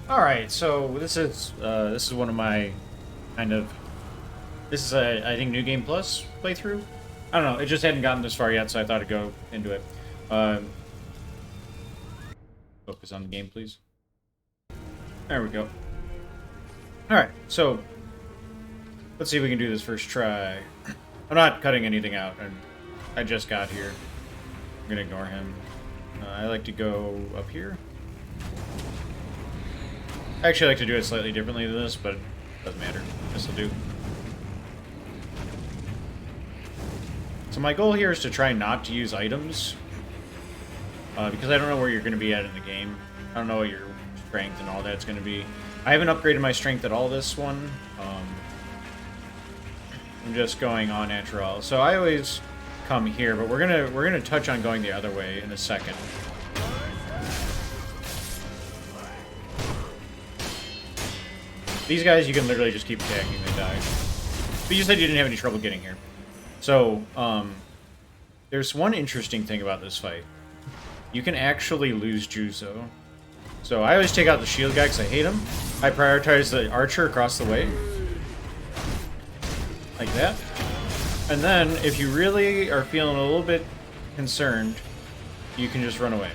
All right, so this is one of my kind of this is a I think New Game Plus playthrough. I don't know, it just hadn't gotten this far yet, so I thought I'd go into it. Focus on the game, please. There we go. All right, so let's see if we can do this first try. I'm not cutting anything out, and I just got here. I'm gonna ignore him. I like to go up here. I actually like to do it slightly differently than this, but it doesn't matter. This will do. So my goal here is to try not to use items, because I don't know where you're going to be at in the game. I don't know what your strength and all that's going to be. I haven't upgraded my strength at all this one. I'm just going on natural. So I always come here, but we're gonna touch on going the other way in a second. These guys, you can literally just keep attacking, they die. But you said you didn't have any trouble getting here. So, there's one interesting thing about this fight. You can actually lose Jouzou. So I always take out the shield guy because I hate him. I prioritize the archer across the way. Like that. And then, if you really are feeling a little bit concerned, you can just run away.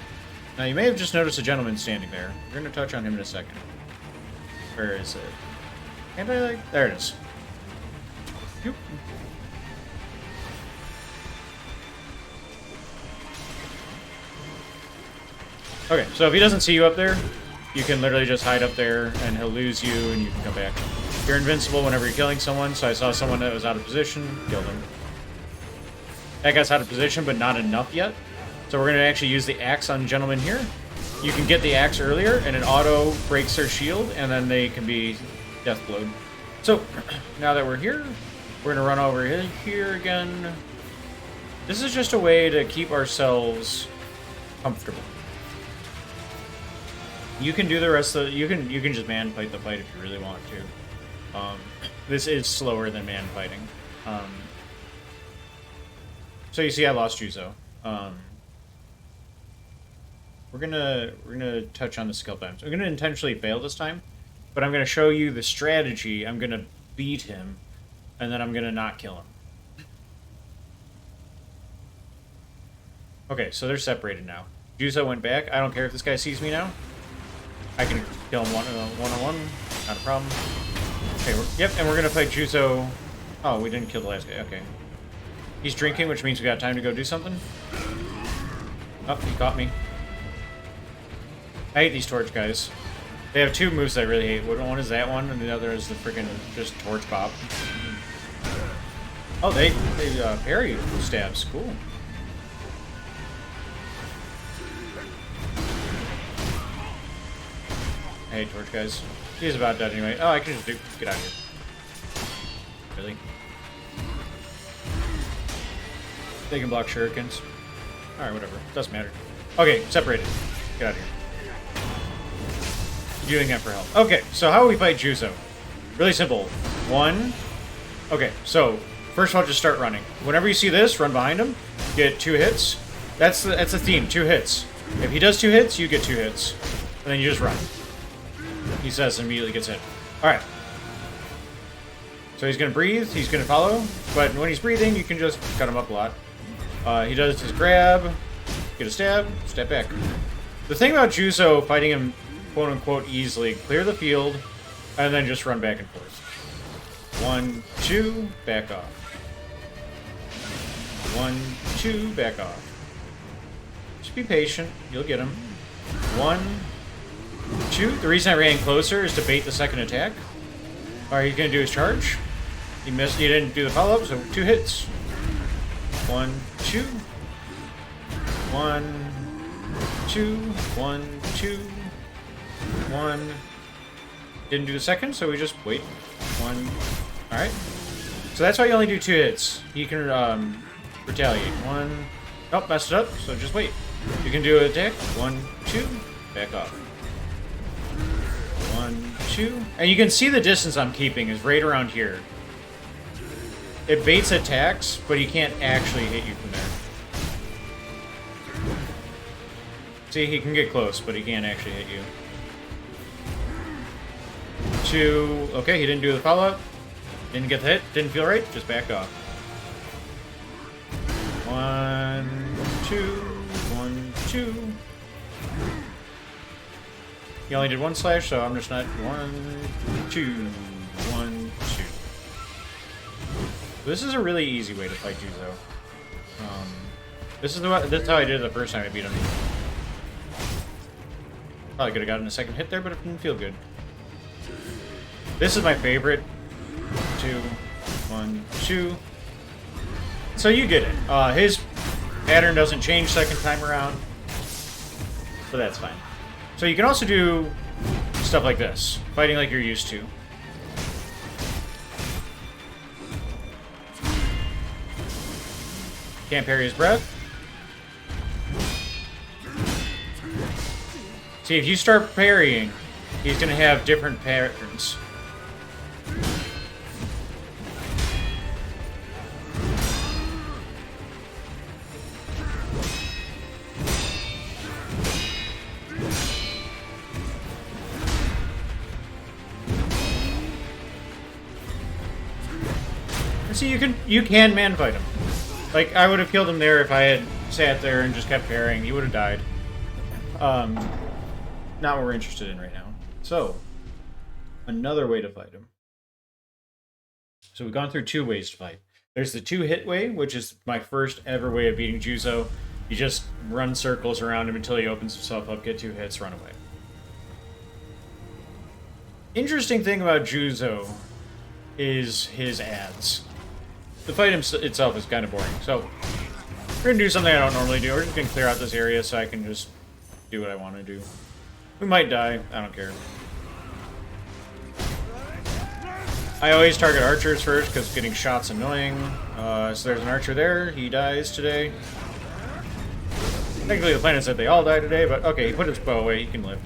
Now, you may have just noticed a gentleman standing there. We're going to touch on him in a second. Where is it? Can't I, like... There it is. Yoop. Okay, so if he doesn't see you up there, you can literally just hide up there, and he'll lose you, and you can come back. You're invincible whenever you're killing someone, so I saw someone that was out of position, killed him. That guy's out of position, but not enough yet. So we're going to actually use the axe on gentleman here. You can get the axe earlier, and it auto breaks their shield, and then they can be death blowed. So, now that we're here, we're going to run over here again. This is just a way to keep ourselves comfortable. You can do the rest of the... You can just man fight the fight if you really want to. This is slower than man fighting. So you see I lost Jouzou. We're gonna touch on the skill times. I'm gonna intentionally fail this time, but I'm gonna show you the strategy. I'm gonna beat him, and then I'm gonna not kill him. Okay, so they're separated now. Jouzou went back. I don't care if this guy sees me now. I can kill him one-on-one. Not a problem. Okay, yep, and we're gonna fight Jouzou. Oh, we didn't kill the last guy. Okay. He's drinking, which means we got time to go do something. Oh, he caught me. I hate these torch guys. They have two moves I really hate. One is that one, and the other is the freaking just torch pop. Oh, they parry stabs. Cool. I hate torch guys. He's about dead anyway. Oh, I can just get out of here. Really? They can block shurikens. Alright, whatever. Doesn't matter. Okay, separated. Get out of here. Doing that for help. Okay, so how do we fight Jouzou? Really simple. One. Okay, so first of all, just start running. Whenever you see this, run behind him. Get 2 hits. That's the theme. 2 hits. If he does 2 hits, you get 2 hits, and then you just run. He says and immediately gets hit. All right. So he's gonna breathe. He's gonna follow. But when he's breathing, you can just cut him up a lot. He does his grab, get a stab, step back. The thing about Jouzou fighting him quote-unquote easily, clear the field, and then just run back and forth. 1, 2, back off. 1, 2, back off. Just be patient, you'll get him. 1, 2. The reason I ran closer is to bait the second attack. Alright, he's gonna do his charge. He missed, he didn't do the follow-up, so 2 hits. 1, 2. 1, 2, 1, 2. 1. Didn't do the second, so we just wait. 1. Alright. So that's why you only do 2 hits. You can retaliate. 1. Nope, messed it up, so just wait. You can do an attack. 1, 2. Back off. 1, 2. And you can see the distance I'm keeping is right around here. It baits attacks, but he can't actually hit you from there. See, he can get close, but he can't actually hit you. 2. Okay, he didn't do the follow-up. Didn't get the hit. Didn't feel right. Just back off. 1, 2, 1, 2. He only did 1 slash, so I'm just not 1, 2, 1, 2. This is a really easy way to fight Jouzou. This is how I did it the first time I beat him. Probably could have gotten a second hit there, but it didn't feel good. This is my favorite. 2, 1, 2. So you get it. His pattern doesn't change second time around, so that's fine. So you can also do stuff like this, fighting like you're used to. Can't parry his breath. See, if you start parrying, he's going to have different patterns. See, you can man fight him. Like, I would have killed him there if I had sat there and just kept parrying. He would have died. Not what we're interested in right now. So, another way to fight him. So we've gone through 2 ways to fight. There's the 2-hit way, which is my first ever way of beating Jouzou. You just run circles around him until he opens himself up, get 2 hits, run away. Interesting thing about Jouzou is his ads. The fight itself is kind of boring, so we're going to do something I don't normally do. We're just going to clear out this area so I can just do what I want to do. We might die. I don't care. I always target archers first because getting shot's annoying. So there's an archer there. He dies today. Technically, the plan is that they all die today, but okay, he put his bow away. He can live.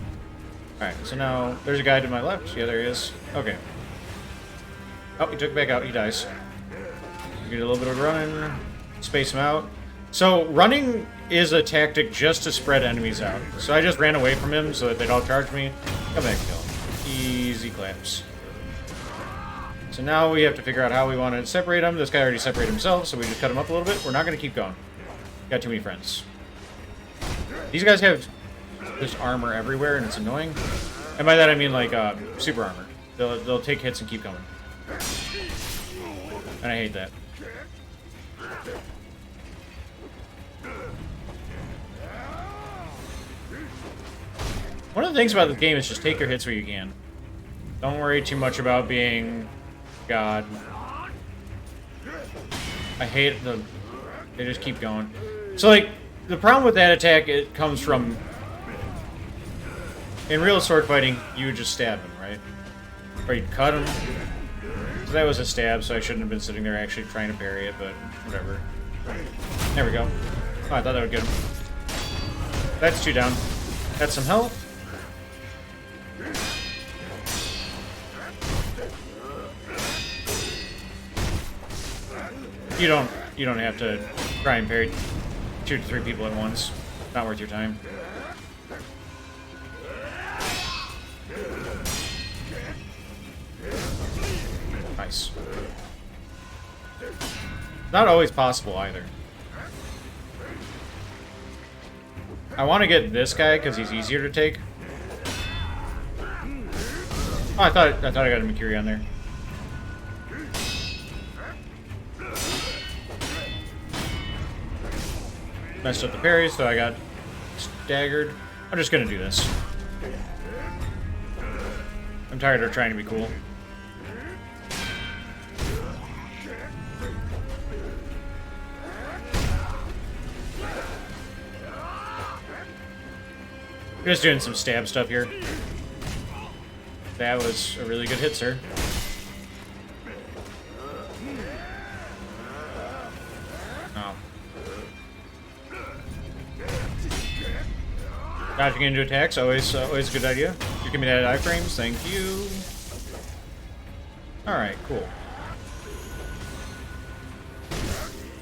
Alright, so now there's a guy to my left. Yeah, there he is. Okay. Oh, he took it back out. He dies. Get a little bit of running. Space him out. So, running is a tactic just to spread enemies out. So I just ran away from him so that they'd all charge me. Come back and kill him. Easy claps. So now we have to figure out how we want to separate them. This guy already separated himself, so we just cut him up a little bit. We're not going to keep going. Got too many friends. These guys have just armor everywhere, and it's annoying. And by that I mean like super armor. They'll take hits and keep going. And I hate that. One of the things about this game is just take your hits where you can. Don't worry too much about being God. I hate they just keep going. So like, the problem with that attack, it comes from, in real sword fighting, you would just stab him, right? Or you'd cut him. So that was a stab, so I shouldn't have been sitting there actually trying to parry it, but whatever. There we go. Oh, I thought that would get him. That's 2 down. That's some health. You don't have to try and parry 2 to 3 people at once. Not worth your time. Nice. Not always possible either. I want to get this guy because he's easier to take. Oh, I thought I got a Mercury on there. Messed up the parry, so I got staggered. I'm just gonna do this. I'm tired of trying to be cool. Just doing some stab stuff here. That was a really good hit, sir. Oh. Dodging into attacks, always a good idea. You give me that iframes, thank you. Alright, cool.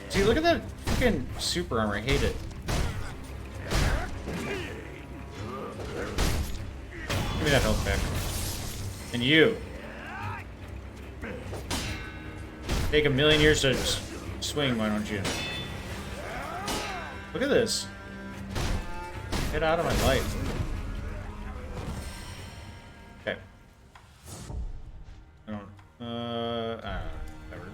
See, look at that fucking super armor, I hate it. Give me that health back. And you. take a million years to swing, why don't you? Look at this. Get out of my life. Okay. I don't, whatever.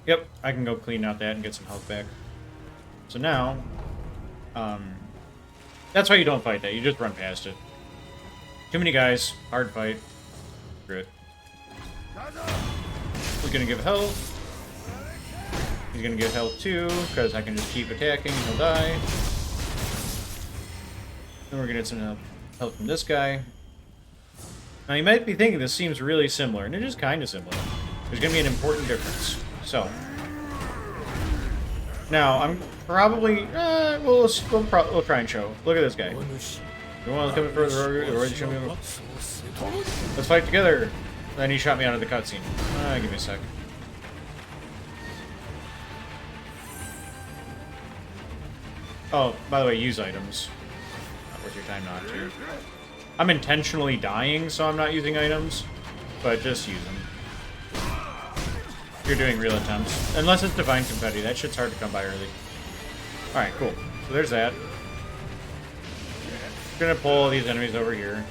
Yep, I can go clean out that and get some health back. So now, that's why you don't fight that. You just run past it. Too many guys, hard fight. Screw it. He's gonna give health. He's gonna give health too, because I can just keep attacking and he'll die. Then we're gonna get some help from this guy. Now you might be thinking this seems really similar, and it is kind of similar. There's gonna be an important difference. So now I'm probably we'll try and show. Look at this guy. You want to come further? Already show me. Let's fight together. Then he shot me out of the cutscene. Give me a sec. Oh, by the way, use items. Not worth your time not to. I'm intentionally dying, so I'm not using items, but just use them. If you're doing real attempts. Unless it's Divine Confetti. That shit's hard to come by early. Alright, cool. So there's that. Gonna pull all these enemies over here.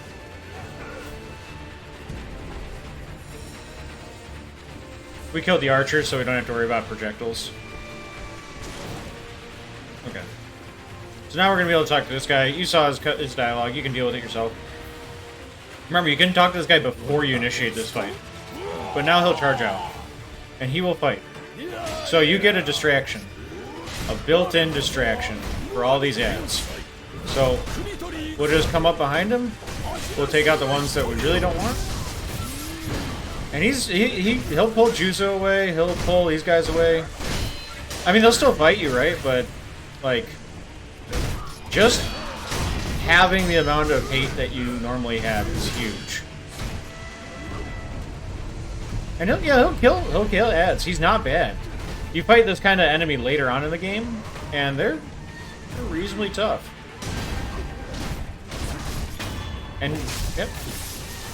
We killed the archer, so we don't have to worry about projectiles. Okay. So now we're gonna be able to talk to this guy. You saw his dialogue. You can deal with it yourself. Remember, you can talk to this guy before you initiate this fight. But now he'll charge out. And he will fight. So you get a distraction. A built-in distraction for all these ads. So we'll just come up behind him. We'll take out the ones that we really don't want. And he'll pull Jouzou away. He'll pull these guys away. I mean, they'll still fight you, right? But, like, just having the amount of hate that you normally have is huge. And he'll kill ads. He's not bad. You fight this kind of enemy later on in the game, and they're reasonably tough. And yep,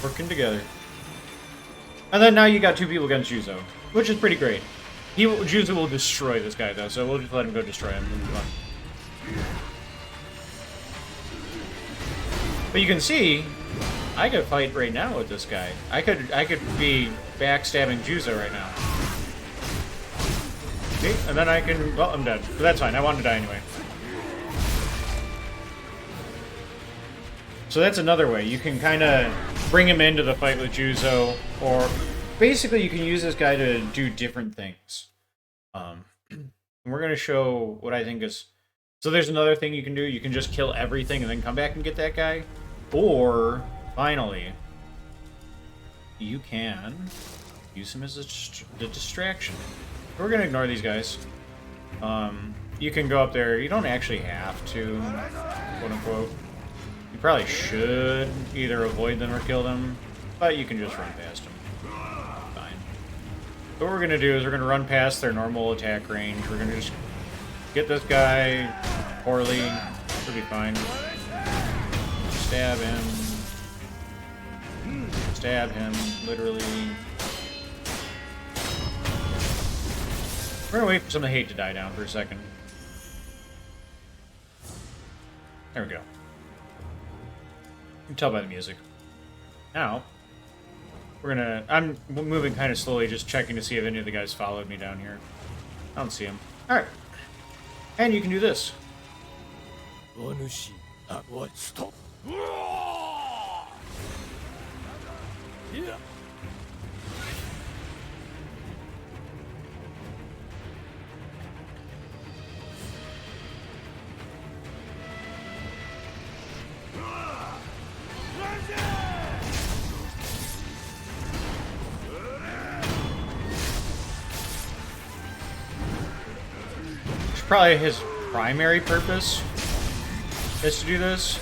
working together. And then now you got two people against Jouzou, which is pretty great. Jouzou will destroy this guy though, so we'll just let him go destroy him. But you can see, I could fight right now with this guy. I could be backstabbing Jouzou right now. See? And then I can... Well, I'm dead. But that's fine. I wanted to die anyway. So that's another way. You can kind of bring him into the fight with Jouzou, or basically you can use this guy to do different things. We're going to show what I think is... So there's another thing you can do. You can just kill everything and then come back and get that guy. Or, finally, you can use him as a distraction. We're going to ignore these guys. You can go up there. You don't actually have to, quote-unquote. You probably should either avoid them or kill them, but you can just run past them. Fine. So what we're going to do is we're going to run past their normal attack range. We're going to just get this guy poorly. Should be fine. Stab him. Stab him, literally. We're gonna wait for some of the hate to die down for a second. There we go. You can tell by the music. Now, we're gonna... I'm moving kind of slowly, just checking to see if any of the guys followed me down here. I don't see them. Alright. And you can do this. It's probably his primary purpose is to do this.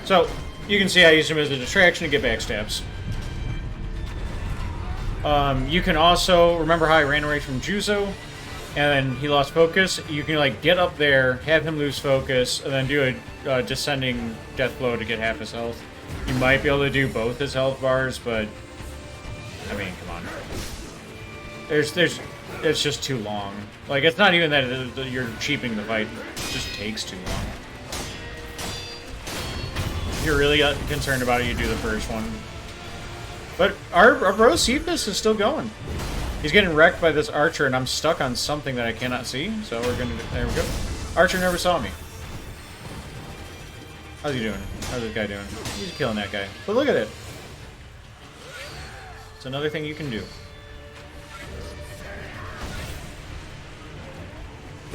So, you can see I used him as a distraction to get backstabs. You can also, remember how I ran away from Jouzou, and then he lost focus? You can, like, get up there, have him lose focus, and then do a descending death blow to get half his health. You might be able to do both his health bars, but I mean, come on. It's just too long. Like, it's not even that you're cheaping the fight. It just takes too long. If you're really concerned about it, you do the first one. But our bro Cephas is still going. He's getting wrecked by this archer, and I'm stuck on something that I cannot see. So we're gonna. There we go. Archer never saw me. How's he doing? How's this guy doing? He's killing that guy. But look at it. It's another thing you can do.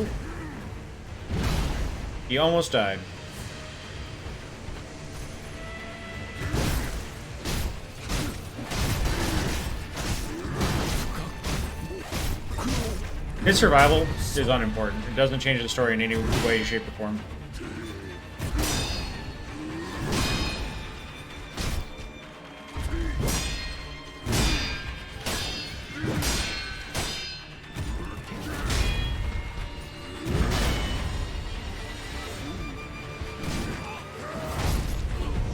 Ooh. He almost died. His survival is unimportant. It doesn't change the story in any way, shape, or form.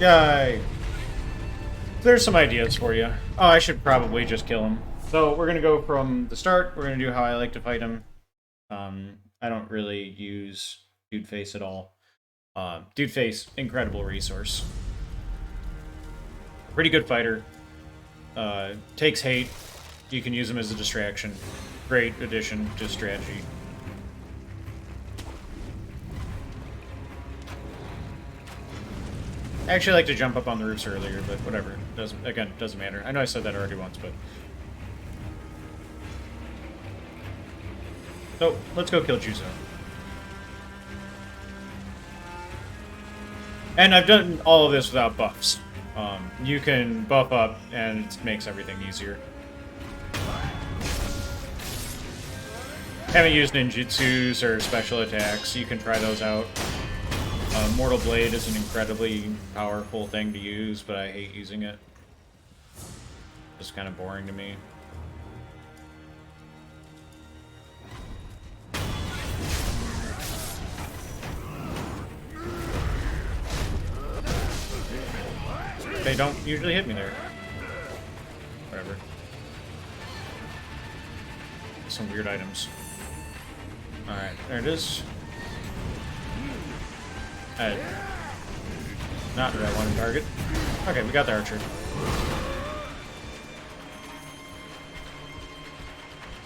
Yay! There's some ideas for you. Oh, I should probably just kill him. So we're going to go from the start. We're going to do how I like to fight him. I don't really use Dude Face at all. Dude Face, incredible resource. Pretty good fighter. Takes hate. You can use him as a distraction. Great addition to strategy. I actually like to jump up on the roofs earlier, but whatever. Doesn't matter. I know I said that already once, but... So, let's go kill Jouzou. And I've done all of this without buffs. You can buff up, and it makes everything easier. Haven't used ninjutsus or special attacks. You can try those out. Mortal Blade is an incredibly powerful thing to use, but I hate using it. It's kind of boring to me. They don't usually hit me there. Whatever. Some weird items. Alright, there it is. Not the right one target. Okay, we got the archer.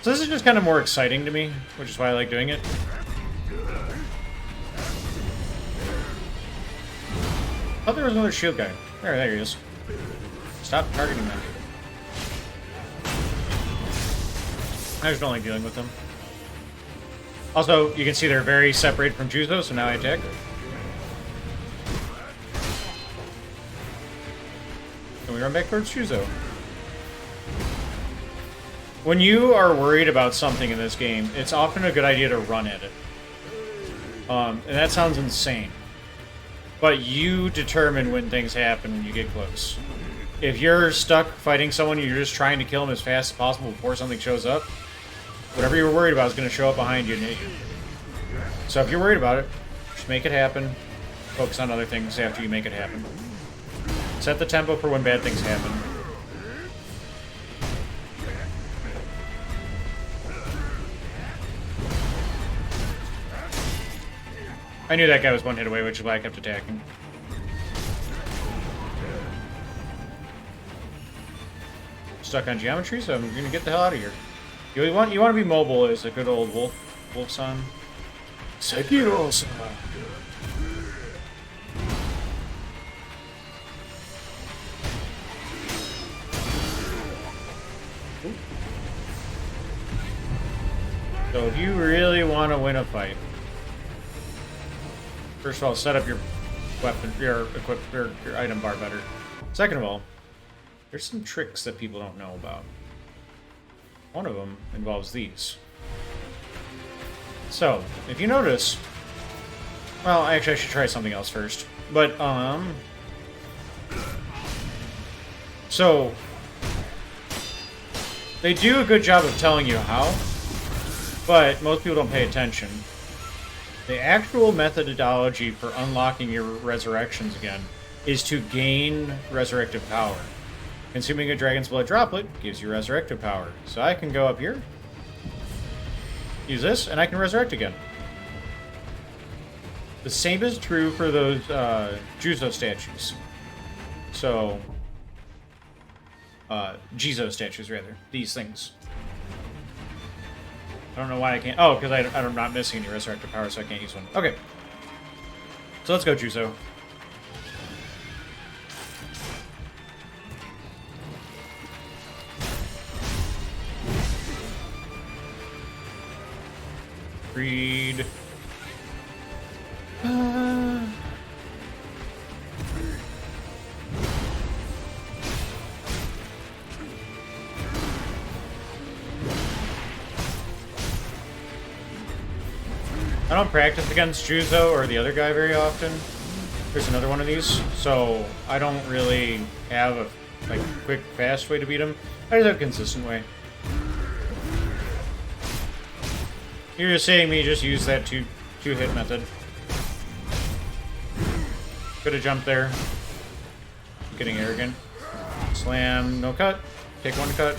So this is just kind of more exciting to me, which is why I like doing it. I thought there was another shield guy. There he is. Stop targeting them. I just don't like dealing with them. Also, you can see they're very separated from Jouzou, so now I attack. And we run back towards Jouzou. When you are worried about something in this game, it's often a good idea to run at it. And that sounds insane. But you determine when things happen when you get close. If you're stuck fighting someone, you're just trying to kill them as fast as possible before something shows up, whatever you're worried about is going to show up behind you and hit you. So if you're worried about it, just make it happen. Focus on other things after you make it happen. Set the tempo for when bad things happen. I knew that guy was one hit away, which is why I kept attacking. Stuck on geometry, so I'm gonna get the hell out of here. You want to be mobile as a good old wolf-san. Sekiro-san. So if you really want to win a fight, first of all, set up your weapon, your item bar better. Second of all, there's some tricks that people don't know about. One of them involves these. So, if you notice, well, actually I should try something else first. But, so, they do a good job of telling you how, but most people don't pay attention. The actual methodology for unlocking your resurrections again is to gain resurrective power. Consuming a dragon's blood droplet gives you resurrective power. So I can go up here, use this, and I can resurrect again. The same is true for those Jouzou statues. So, Jouzou statues, rather. These things. I don't know why I can't... Oh, because I'm not missing any resurrective power, so I can't use one. Okay. So let's go, Jouzou. Greed. I don't practice against Jouzou or the other guy very often. There's another one of these, so I don't really have a quick, fast way to beat him. I just have a consistent way. You're just saying me just use that two-hit method. Could have jumped there. Getting arrogant. Slam, no cut. Take one cut.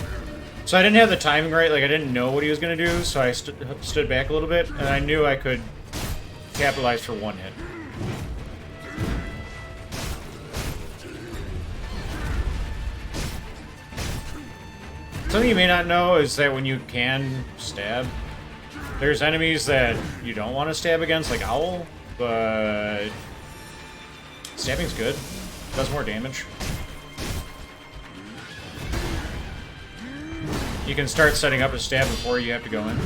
So I didn't have the timing right, like I didn't know what he was going to do, so I stood back a little bit, and I knew I could capitalize for one hit. Something you may not know is that when you can stab, there's enemies that you don't want to stab against, like Owl, but stabbing's good. Does more damage. You can start setting up a stab before you have to go in.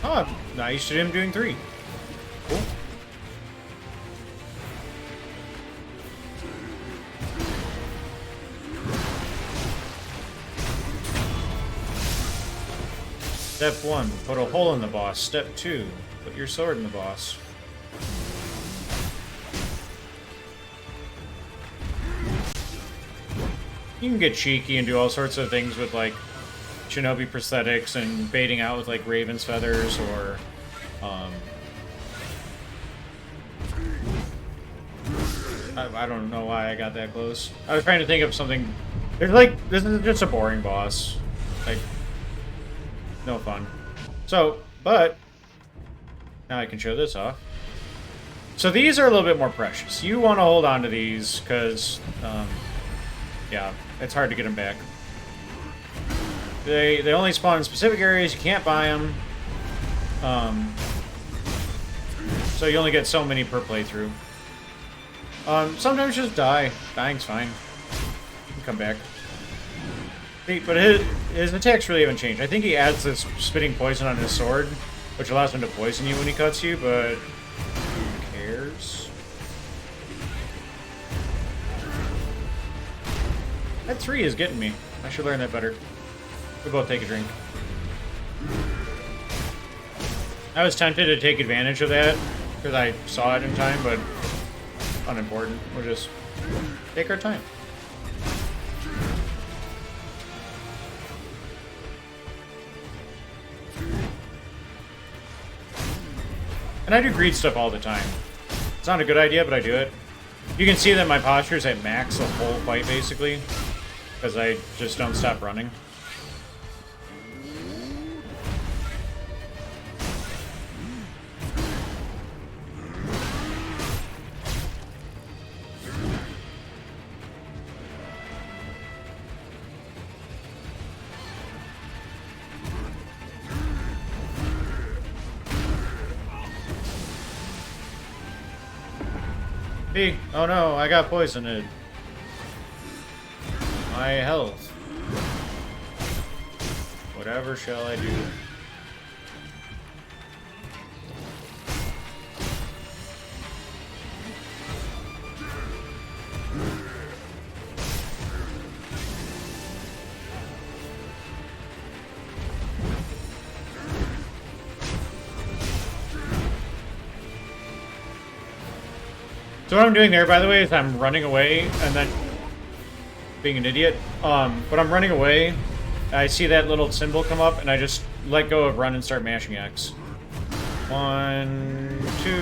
Oh, I'm used to him doing 3. Cool. Step 1, put a hole in the boss. Step 2, put your sword in the boss. You can get cheeky and do all sorts of things with, like, shinobi prosthetics and baiting out with, like, raven's feathers or, I don't know why I got that close. I was trying to think of something... There's, like, this is just a boring boss. Like... No fun. So, but now I can show this off. So these are a little bit more precious. You want to hold on to these because, yeah, it's hard to get them back. They only spawn in specific areas. You can't buy them. So you only get so many per playthrough. Sometimes just die. Dying's fine. You can come back. But his attacks really haven't changed. I think he adds this spitting poison on his sword, which allows him to poison you when he cuts you, but who cares? That 3 is getting me. I should learn that better. We'll both take a drink. I was tempted to take advantage of that, because I saw it in time, but unimportant. We'll just take our time. And I do greed stuff all the time. It's not a good idea, but I do it. You can see that my posture is at max the whole fight, basically. Because I just don't stop running. Hey, oh no, I got poisoned. My health. Whatever shall I do? So what I'm doing there, by the way, is I'm running away and then being an idiot. But I'm running away I see that little symbol come up, and I just let go of run and start mashing X. 1, 2,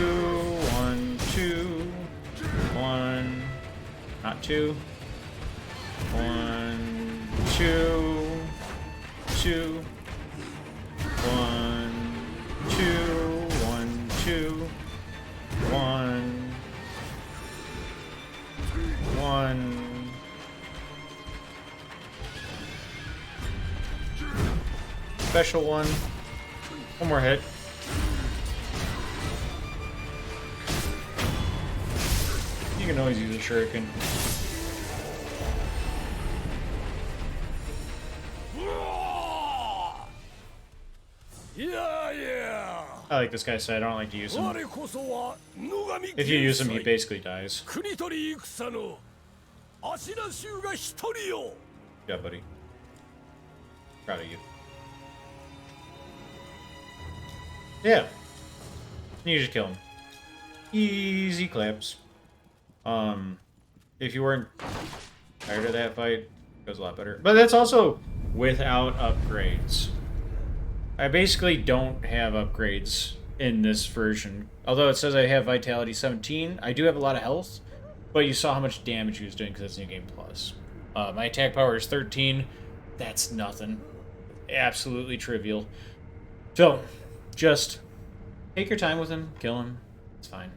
1, 2, 1, not 2. 1, 2, 2, 1, 2, 1, 2, 1, 1. Special one. One more hit. You can always use a shuriken. I like this guy's side. I don't like to use him. If you use him, he basically dies. Yeah, buddy. Proud of you. Yeah. You just kill him. Easy claps. If you weren't tired of that fight, it goes a lot better. But that's also without upgrades. I basically don't have upgrades in this version. Although it says I have Vitality 17, I do have a lot of health, but you saw how much damage he was doing because it's New Game Plus. My attack power is 13. That's nothing. Absolutely trivial. So, just take your time with him, kill him. It's fine.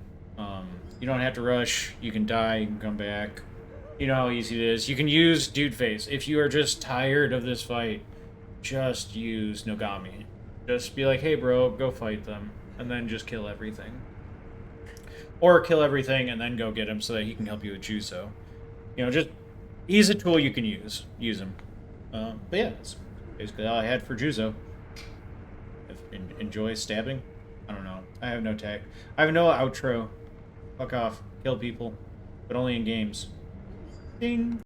You don't have to rush. You can die, you can come back. You know how easy it is. You can use Dude Face. If you are just tired of this fight, just use Nogami. Just be like, hey bro, go fight them. And then just kill everything. Or kill everything and then go get him so that he can help you with Jouzou. You know, just, he's a tool you can use. Use him. But yeah, that's basically all I had for Jouzou. Enjoy stabbing? I don't know. I have no tag. I have no outro. Fuck off. Kill people. But only in games. Ding.